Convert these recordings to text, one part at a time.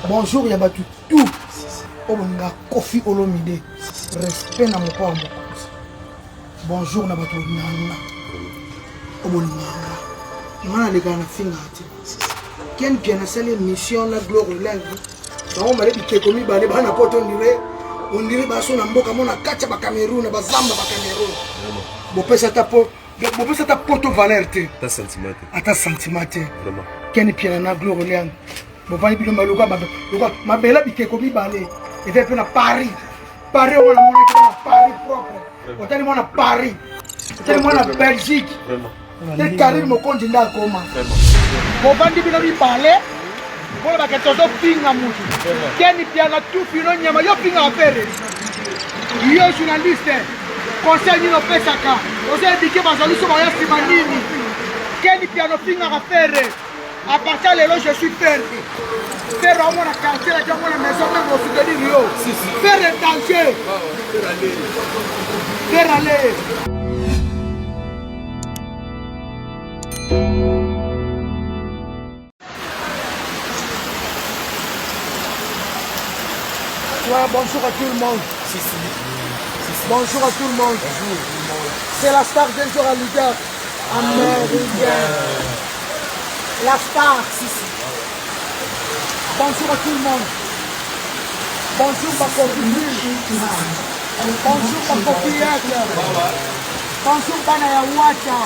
Bonjour Yabatu tout. Obonga Kofi Olomide. Respect na mopa mokozi. Bonjour na batu nanga. Obonga. Ngana le kana finga ati. Ken bien na sale mission la gloire langue. Ba male bikeko mi bale bana poto ndire. Ondire baso na mboka mona kacha ba Cameroun na bazamba ba Cameroun. Bo pesa ta poto valeur te. Ta sentiment. Ata sentiment te. Vraiment. Ken bien na gloire langue. Bon, pas bien maluka ma belle bikeko mi bale et fait na Paris on a mon Paris propre on t'a mon Paris on mon Belgique vraiment tel carré mo konji nda koma bon bandi bino mi bale bon ba keto do pinga mutu Ken bien na tout fino nyama yo pinga affaire yo journaliste conseil ni no pesaka ose dike bazali so ba ya simanini Ken bien no pinga affaire. À partir de là, je suis perdu. Faire au moins la quartier, la maison, même au soutenir Rio. Faire le danger. Faire aller. Ouais, bonjour à tout le monde. Bonjour à tout le monde. C'est la star d'un jour à leader américain. La star. Bonjour à tout le monde. Bonjour ma copine. Bonjour ma copine. Bonjour Bana Yawacha.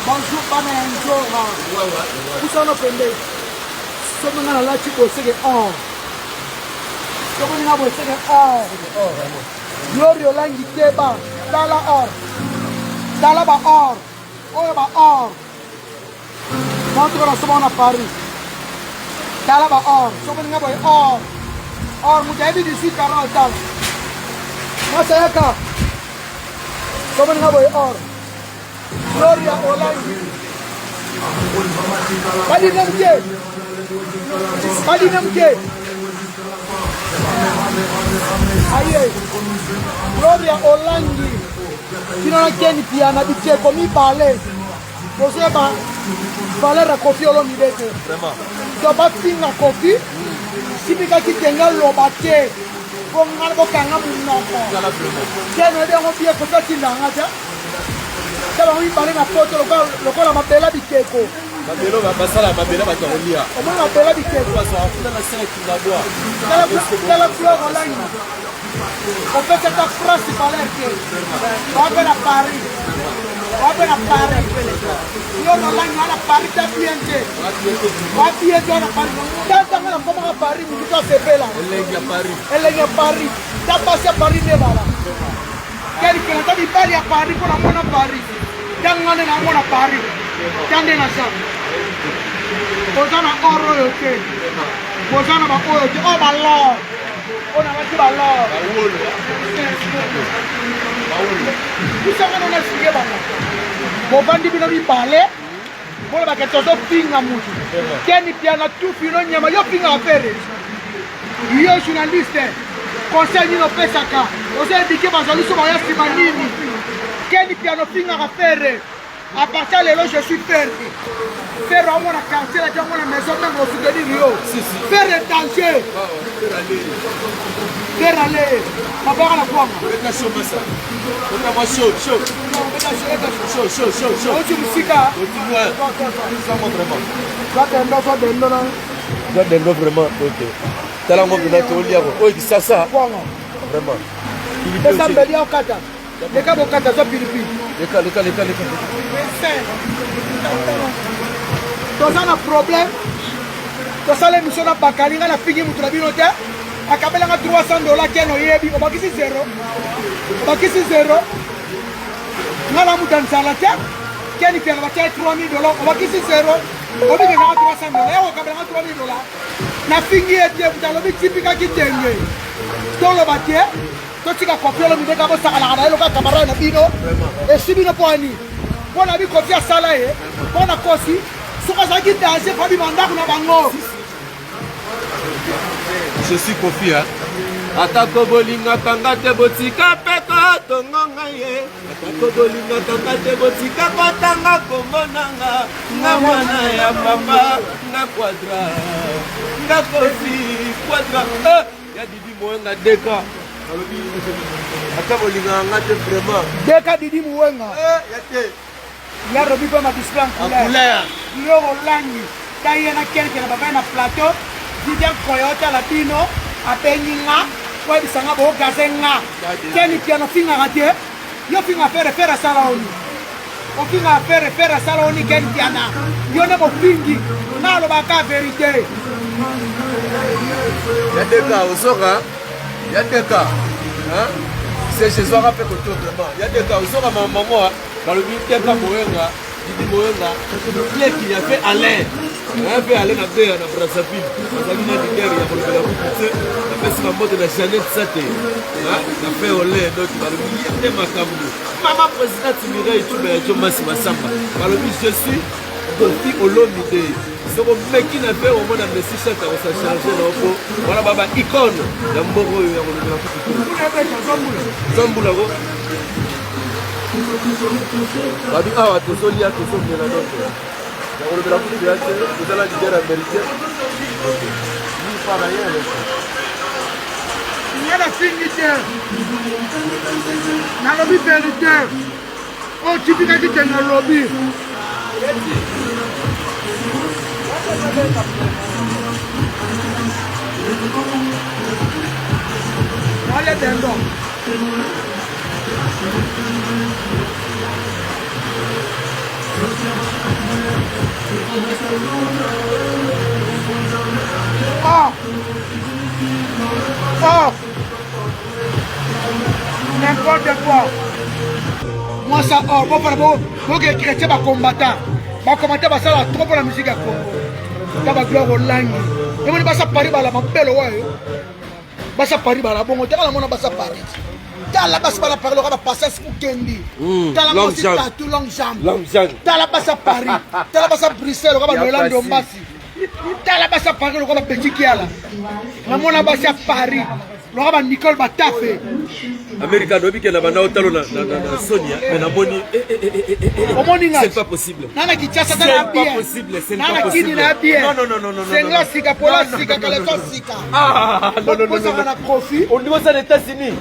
Bonjour Bana Yanjora. Vous s'en appelez. Sommes dans la chico, c'est or. Sommes dans la chico, or. Glorio Langi Teba. Dala or. Dala ba or. Oya ba or. Montre la semaine à Paris. Dans la bas or, sommes nous boy or. Or, nous avons dit ici 40 ans. Moi c'est un cas. Sommes nous boy or. Gloria Olangi. Badi namke. Badi namke. Aïe. Gloria Olangi. Sinon la Ken piana bitie comme il parlait. Vous savez pas. Valeur à Kofi Olomide. Vraiment. Tu vas finir Kofi. Si tu as quitté le lobate, pour nga ko kanga munoko. Tiens, on est en bien que ça qui n'a rien. Ça va lui parler ma photo le corps ma belle bikeko. Ma belle va passer la belle va te relia. On ma belle bikeko. On va se rafler la scène qui va boire. Dans la fleur en ligne. On fait cette phrase qui fallait que. On va à Paris. On va à Paris. Yo no la ngala Paris ta piente. Va piente na Paris. Tanta ngala koma Paris mu to sepela. Elle est Paris. Ta passe à Paris ne bala. Quelqu'un ta di bali a Paris pour la mona Paris. Tangane na mona Paris. Tande na sa. Bozana oro yoke. Bozana ba oro yoke. Oh ballo. On a battu ballo. Vous savez on a signé ballo. Bon bandi bino bi parler. Bon ba keto do pinga mutu. Ken piana tout fino nyama yo pinga affaire. Yo journaliste. Conseil ni no pesaka. Ose dike bazali so ba ya simanini. Ken piano pinga affaire. À partir de là, je suis perdu. Faire au moins la quartier, la maison, même au soutenir Rio. Faire le danger. Faire aller. Ma barre à la pomme. On a chaud, ça. On a moi chaud, chaud. Chaud, chaud, chaud, chaud. On dit musica. Ça montre vraiment. Toi, t'es vraiment. Ok. T'as la montre de notre olio. Oh, il ça. Vraiment. Il est sambeli au kata. Les gars, au kata, ça pilipi. Les cas. Donc, ça a un problème. Donc, ça a l'émission de Bakali, la fille qui m'a dit, à Kabela $300 qui est noyé, on va quitter zéro. On va quitter zéro. On a la mouton salade, qui est $3,000, on va quitter zéro. On va quitter $300, on va quitter $3,000. La fille qui est bien, vous avez dit, typique qui est dans le bâtiment. Toi, tu as copié le milieu de la camarade Nabino. Et si nous poignons, on a vu copier ça là, on a cosi. Je suis Kofi. Atako bolinga kanga te botika peko Tongonga, tongonga ye. Kodolinga tonga te botika kotanga komonanga. Nga mwana ya papa, nga quadra. Nga kofi, quadra. Ya Didi Mouenga deka. Ata bolinga nga te vraiment. Deka Didi Mouenga. Ya te. Ya robi pa ma display en couleur. Loro langi. Taye na kelke na baba na plateau. Didi Koyota Latino. Apeninga. Kwa bisanga bo gazenga. Keni piano finga raté. Yo finga faire sala oni. O finga faire sala oni keni piana. Yo ne mo fingi. Na lo baka vérité. Yadeka osoka. Yadeka. Hein? C'est chez soi rappelé que tout vraiment. Yadeka osoka maman. Dans le Deka Mouenga, Didi Mouenga, le clé qu'il a fait Alain. Il a fait Alain à terre, à Brazzaville. Brazzaville a dit qu'il y a la route. Il a fait sur la mode de la Jeannette Saté. Il a fait Olé, donc il a dit Makambo. Maman présidente Mireille, tu m'as dit Massima Samba. Je suis Dofi Olomide. C'est mon mec qui n'a fait au moins un message ça a changé. Voilà, Baba, icône. La Moro, il y a un Zamboula. Babi awa tozolia tozomela donc yakolobela kuti yate tozala leader américain ni par ailleurs il y a la fingi te nalobi vérité o tipikaki te nalobi wale dendo n'importe quoi. Moi ça bon que chrétien va combattant va ça trop pour la musique à Congo. Ça va gloire au langue. Et on va ça Paris la belle ouais. Va ça Paris la bon on la mona va ça Paris. Tala bas bala parler on va passer pour Kendi. Tala bas c'est tout long jambe. Tala bas à Paris. Tala bas à Bruxelles on va Orlando Mbassi. Tala bas à Paris on va petit Kiala. La mona bas à Paris. On va Nicole Batafé. Américain doit bien là-bas na talo na Sonia mais na moni c'est pas possible. Nana qui tient ça dans la bière. C'est pas possible, c'est Nana pas possible. Non. C'est là sika pour la sika que les gens sika. Ah non. Ça va profit. On doit ça aux États-Unis.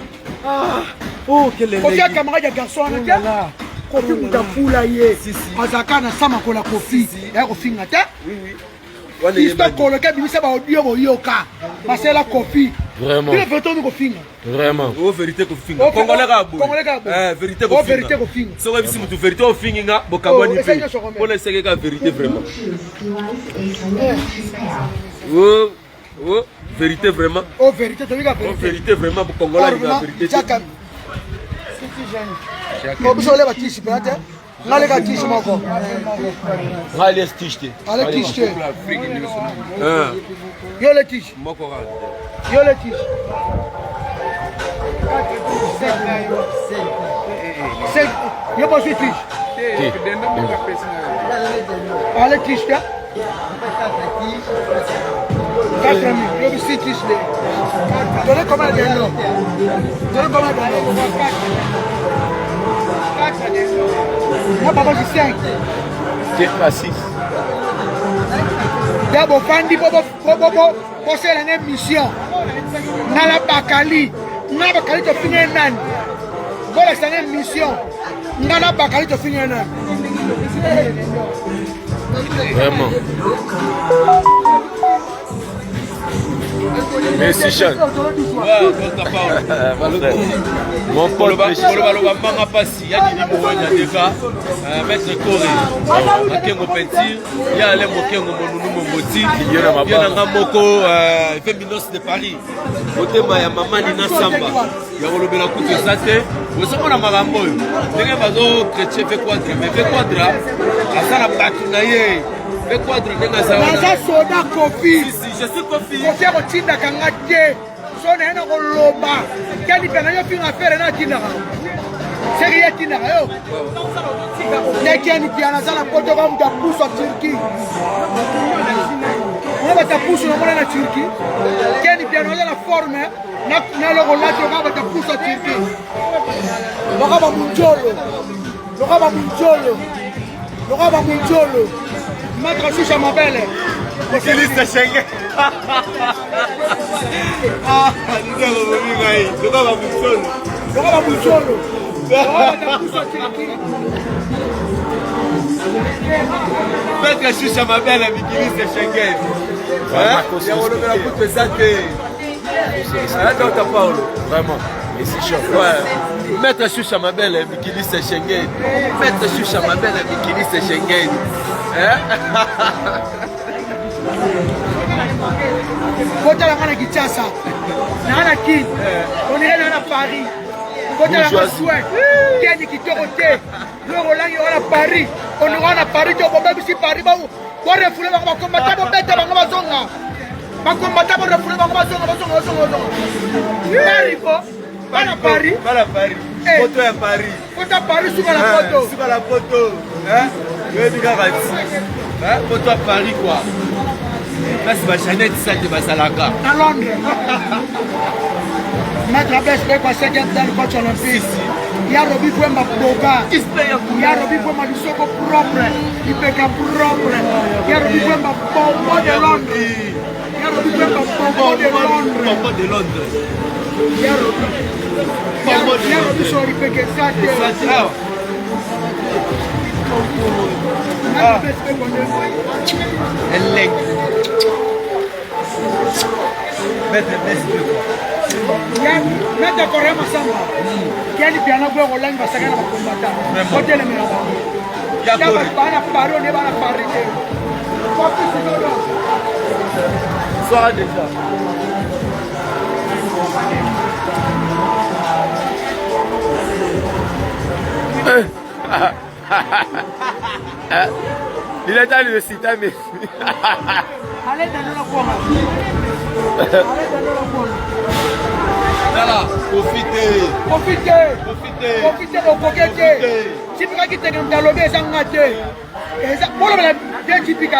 Ah. Oh quel est. Kofi camarade ya garçon là. Kofi mutafula ye. Azaka na sama kola Kofi. Ya Kofi ngata. Oui. Histoire coloquer bimisa ba audio boyoka. Parce la Kofi. Vraiment. Tu le fais ton Kofi. Vraiment. Oh vérité Kofi. Congolais gabo. Vérité Kofi. Oh vérité Kofi. So même si mutu vérité Kofi nga bokabani pe. On essaie que vérité vraiment. Oh vérité vraiment. Oh vérité tu veux vérité. Oh vérité vraiment pour Congolais la vérité. Chaka. Ko bisole ba tishi plate. Ngale ka tishi moko. Ngale tishi. Ale tishi. Yo le tishi. Moko ra. Yo le tishi. Yo pas tishi. Ale tishi. 4 000. Yo bisi tishi. Donnez combien de gens? Donnez combien de gens? 4. Moi, papa, j'ai 5. T'es à 6. D'abord, Fandi, pour faire une mission. Dans la Bakali. Dans la Bakali, tu finis un an. Pour faire une mission. Dans la Bakali, tu finis un an. Vraiment. Merci Chan. Mon Paul Manga Passi, ya Didi Mouenga deka, Maître Coré, Makengo Pentir, ya Alain Mokengo Monunu Momoti, ya Nanga Moko, Féminos de Paris, Otema ya Mama Nina Samba, ya Rolobela Kutu Sate, Osoko na Magambo, Ndenge Bazo Chrétien fait quadra, mais fait quadra, Asana Batunaye, fait quadra, Ndenge Sawana. Naza soda Kofi. Je suis Kofi. Kofi a Tinda Kangate. Son est un loba. Quel est le film à faire un Tinda? C'est rien Tinda. Dès qu'il y a un Piana, ça la pote de pousse en Turquie. On va bata pousse na mona na Turquie Ken Piano ya la forme na le relate ka bata pousse na Turquie lokaba munjolo lokaba munjolo Maître Choucha Mabele Mikiliste Schengen lokaba munjolo bata pousse na Turquie Maître Choucha Mabele Mikiliste Schengen ya kolobela kutu eza te Dr Paulo Vraiment. Et c'est chaud. Ouais. Maître Choucha Mabele Mikiliste Schengen. Maître Choucha Mabele Mikiliste Schengen. Kota la ngana Kinshasa. Na Kin. On est là à Paris. Kota la ngana Souhait. Ken kitoko te. Le Roland est à Paris. On est à Paris to bomba si Paris ba. Ko refoule ba combattant ba beta ba ngabazonga. Ba combattant ba refoule ba ngabazonga. Paris ko. Bana Paris. Photo à Paris. Kota Paris sur la photo. Sur la photo. Photo à Paris quoi. Là c'est ma Jeannette ça de Basalaka. À Londres. Maître Abes peut passer dans le coach olympique. Il y a Roby Kwemba Boga. Il y a Roby Kwemba Bissoko propre. Il peut qu'à propre. Il y a Roby Kwemba Bombo de Londres. Il y a Roby Kwemba Bombo de Londres. Il y a Roby Sori Peke Sate. Maître Correa Massamba. Ken Piano Gwe Roland basaka na bakombata. Hotel me na ba. Ya bana paro ne bana parite. Soir déjà. Il est dans le site, mais. Allez dans la forme. Allez dans la forme. Voilà, profitez. Profitez au coquette. Si vous avez quitté dans le bébé, ça n'a pas été. Pour le bien typique.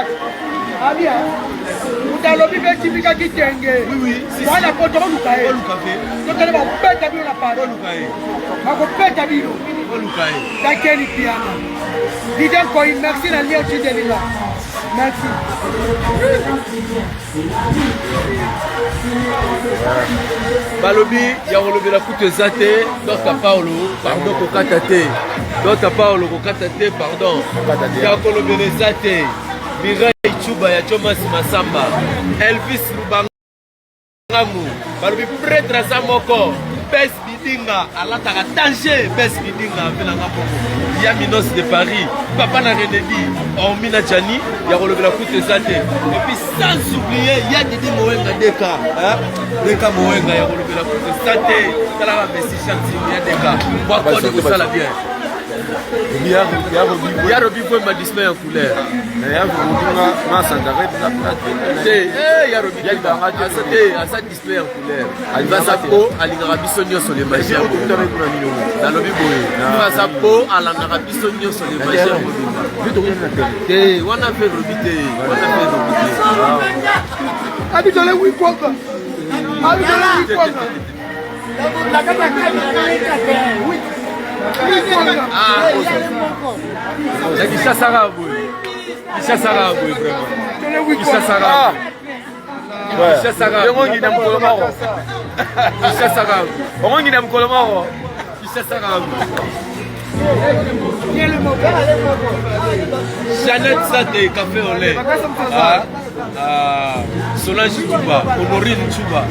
Ah bien. Vous avez le bébé typique qui t'engue. Oui. Voilà, pour toi, vous avez. Donc, elle va pète à la parole. Va pète à l'île. D'accord, Piano. Dites quoi, merci à l'île de l'île. Merci. Balobi, ya relevé la coupe zate, Dr Paulo, pardon, Kokatate. Dr Paulo, Kokatate, pardon. Ya relevé zate, Mireille Chuba, ya Thomas Massamba, Elvis Lubangamu, Balobi prêtre à Samoko, Bess Bidinga, Alatara danger, Bess Bidinga, Venangapoko. Il y a Minos de Paris, Papa n'a rien dit, Ormina Djani, il y a relevé la coupe de Zate. Et puis sans oublier, il y a Didi Moenga Deka. Deka Moenga, il y a relevé la coupe de Zate. Ça l'a Messi Chanti, il y a Deka. Moi, quoi, de ça la bien. Il y a Roby Kwemba display en couleur. Il y a Roby display en couleur. Il va sa peau à l'Ingarabisonio sur les magiens. Dans le biboé. Il va sa peau à l'Ingarabisonio sur les magiens. On a fait Roby. Habitez-le, oui, quoi. Habitez-le, oui, quoi. La oui. Kishasa vraiment. Jeannette Sate, café au lait. Solange Touba, Honorine Touba.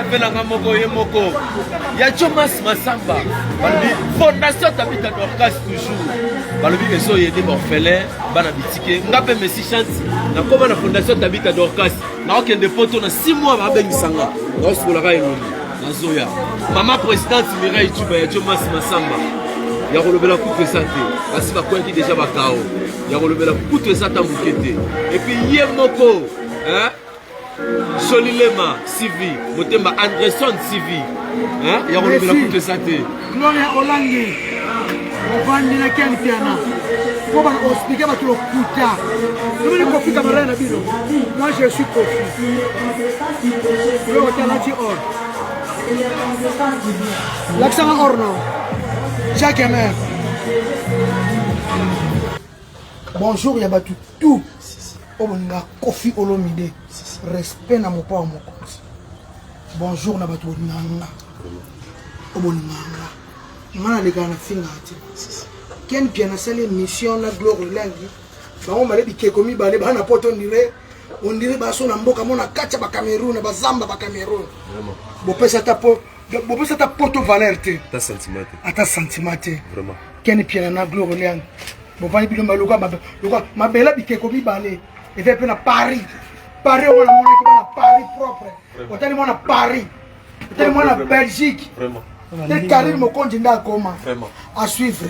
Venanga moko ye moko. Ya Thomas Massamba. Balobi fondation Tabita Dorcas toujours. Balobi ezo yede orphelin bana bitike. Ngape Messi Chance. Na koma na fondation Tabita Dorcas. Na okende poto na 6 mois ba bengisanga. Na osola ka eloni. Na zoya. Maman présidente Mireille Chuba ya Thomas Massamba. Ya kolobela coupe santé. Kasi ba kwaki déjà ba kao. Ya kolobela coupe santé mbukete. Et puis ye moko, Solilema Sivi, Motemba Anderson Sivi, il y a relevé la coupe de santé. Gloria Olangi, on va en dire Ken Piano. faut expliquer à tout le putain. Nous venons Kofi Camara na bino. Moi je suis Kofi. Le hôtel là or. L'accent or non. Chaque main. Bonjour Yabatu tout. Omonga Kofi Olomide. Respect na mopa mon compte. Bonjour na batu nanga. Obonanga. Ngana le gana finga ati. Ken bien na sale mission na gloire langi. Ba on male bike komi bale ba na poto on dirait ba so na mboka mona kacha ba Cameroun ba zamba ba Cameroun. Vraiment. Bo pesa ta poto valeur te. Ta sentiment. Ata sentiment te. Vraiment. Ken bien na gloire langi. Bo vani bilo maluka ma bela bike komi bale. Et fait na Paris. Paris on a mon Paris propre. On tellement na Paris. Tellement na Belgique. Vraiment. Tel carré mon compte n'a comment. Vraiment. À suivre.